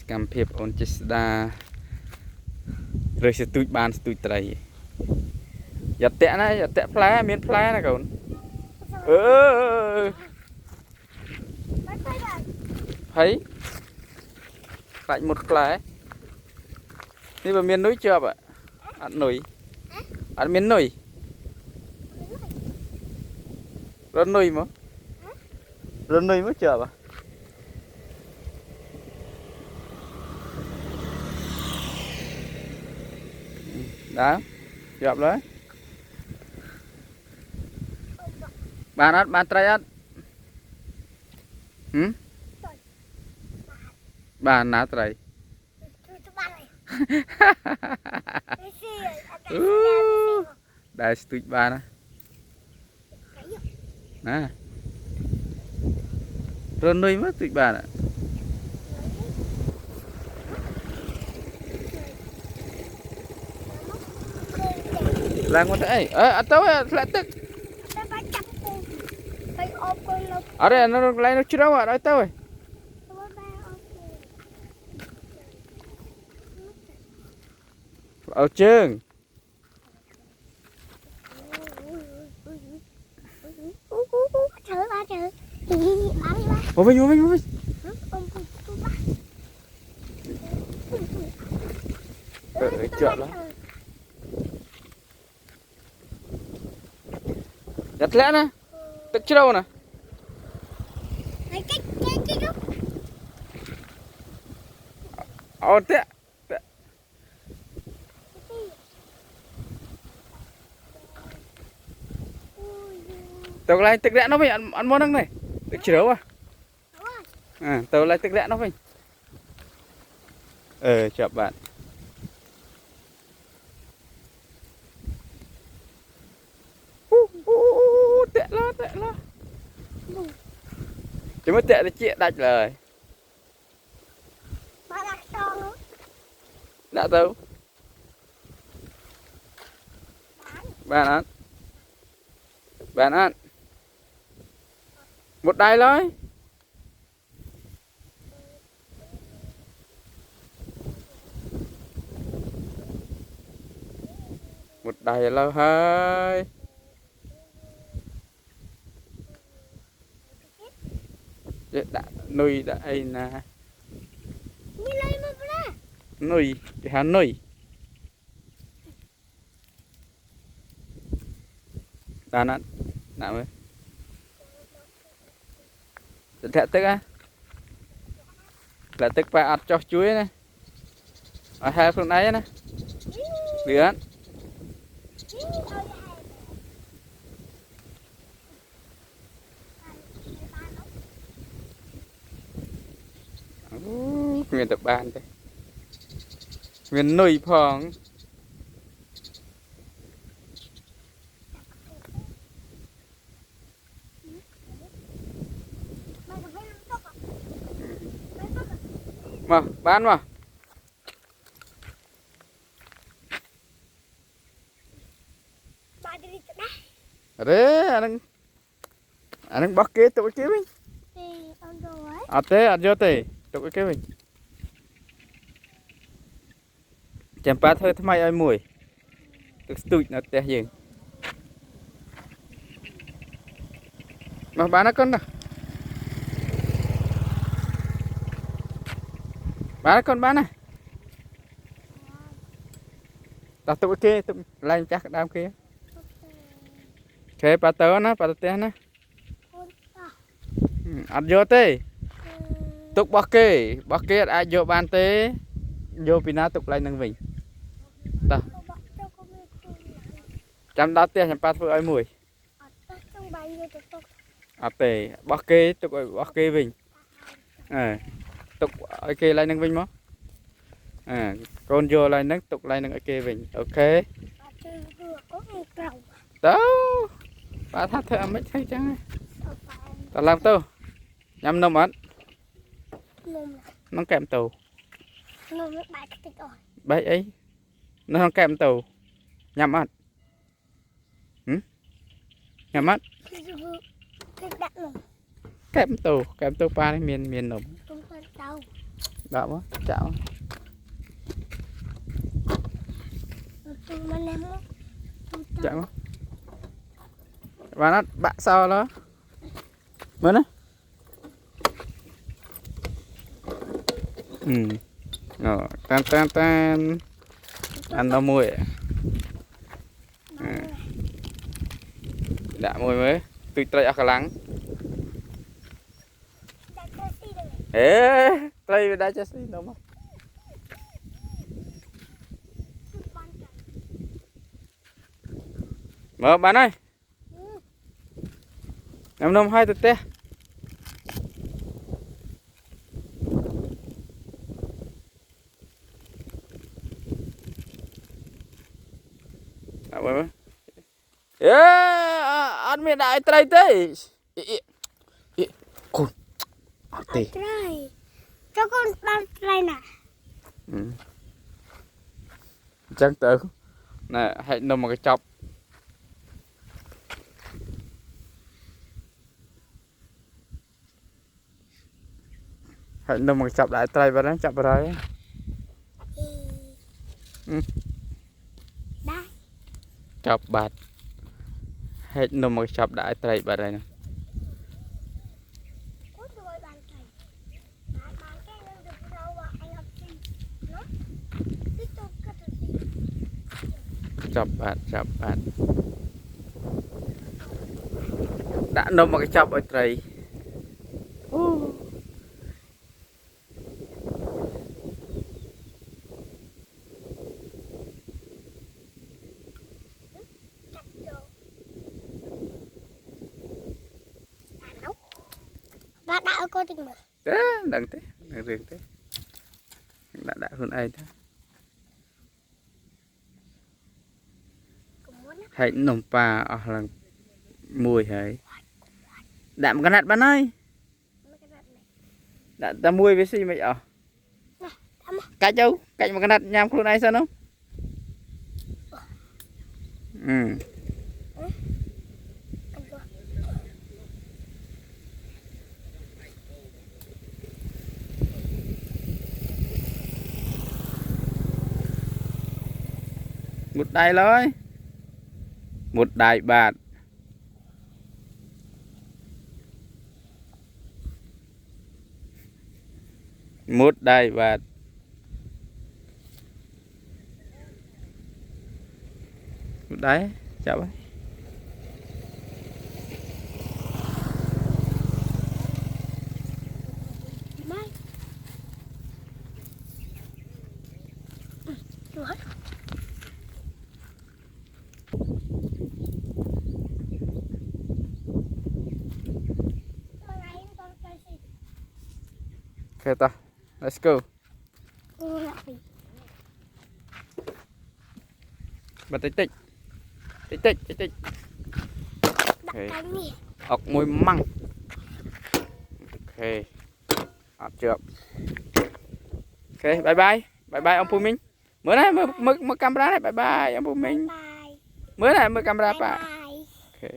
cam phep on chết đa rồi sẽ tụi bàn tụi trai giật tẹt phá miếng phá này cậu thấy lại một phá đi vào miền núi chưa ạ ăn nồi ăn miếng nồi rớn nồi mới chưa ạ đó gặp đấy bạn trai ăn bạn nát trai đây tụi bạn nè rồi nuôi mất tụi bạn ạ là ngon đấy tao lại tức ở đây nó lại nó chưa đâu à đấy tao ơi ở trường vô mình chợ đó giật lẽ nè tức chưa đâu nè tệ tao lại tức lẽ nó phải ăn món đằng này tức chưa đâu tao lại tức lẽ nó phải chào bạn tệ lo chứ mới tệ thì chị đạch lời đã đâu bạn ăn một đài thôi một đài lâu hơi đã nuôi đây nè nuôi hà nuôi đàn ăn nào ấy thẹn tức á là tức phải ăn cho chuối này ở hai phương ấy nè được miền tập ban đây miền nuôi phong mà bán mà đấy anh đang bắt kế tụi kế mình thế ăn vô tê tụi kế mình chẳng ba thôi thay ai mùi được tụi nó tè gì mà bán nó con nào bán này ta tụi kia tụi lên chắc đám kia thế bà tớ nó bà tớ nó ăn vô tê tụi bác kia ai vô ban tê vô pina tụi lên nâng mình ta chăm đá tê chăm ba thôi ai mùi tê bác kia tụi bác kia mình tục ở kia lại nâng vinh mó con vô lại nâng tục lại nâng ở kia vinh ok đâu bà thắt thơ mấy thấy chăng ta làm tao nhắm nông ăn nó kèm tàu bấy ấy nó kèm tàu nhắm ăn nhắm ăn kèm tàu ba miền miền nồng Đạp á, chạm. Chạm á. Và nó bạ sao đó. Mới đó. Rồi, tan tan tan. Ăn nó mùi. Đã mùi mới. Tùy trai ạc lắng. Ê, trai đã cho xin đâu mà. Mở bạn ơi. Em nông hai tụt tê. Ê, ăn miệng đại trai tê. Con. Tê. Cho con ban trai nè. Chắc tự. Nè, hãy nông một cái chọc. Hãy nông một cái chọc đại trai vào đó, chọc vào đây. Đây. Chọc bạt. Hãy nông một cái chọc đại trai vào đây nè. Chọc bạt. Đã nông một cái chọc ở trai. Và đạo cô tình mà. Thế, đừng thế, đừng riêng thế. Đã hơn ai thế. Hãy nồng pa ở lần mùi hãy. Đã một cái nát bạn ơi. Đã ta mùi với gì mày ở. Cách đâu, cách một cái nát nhằm khuôn này sao không? Một đài thôi. Một đài bạt. Một đài bạt. Một đáy, chào bác. Okay, ta. Let's go. Bật tích tích. Tích. Okay. Ốc mùi măng. Ok. Ốc chưa. Ok, bye bye. Bye bye ông Phu Minh. Mới này mở camera này, bye bye ông Phu Minh. Mới này mở camera pa. Ok.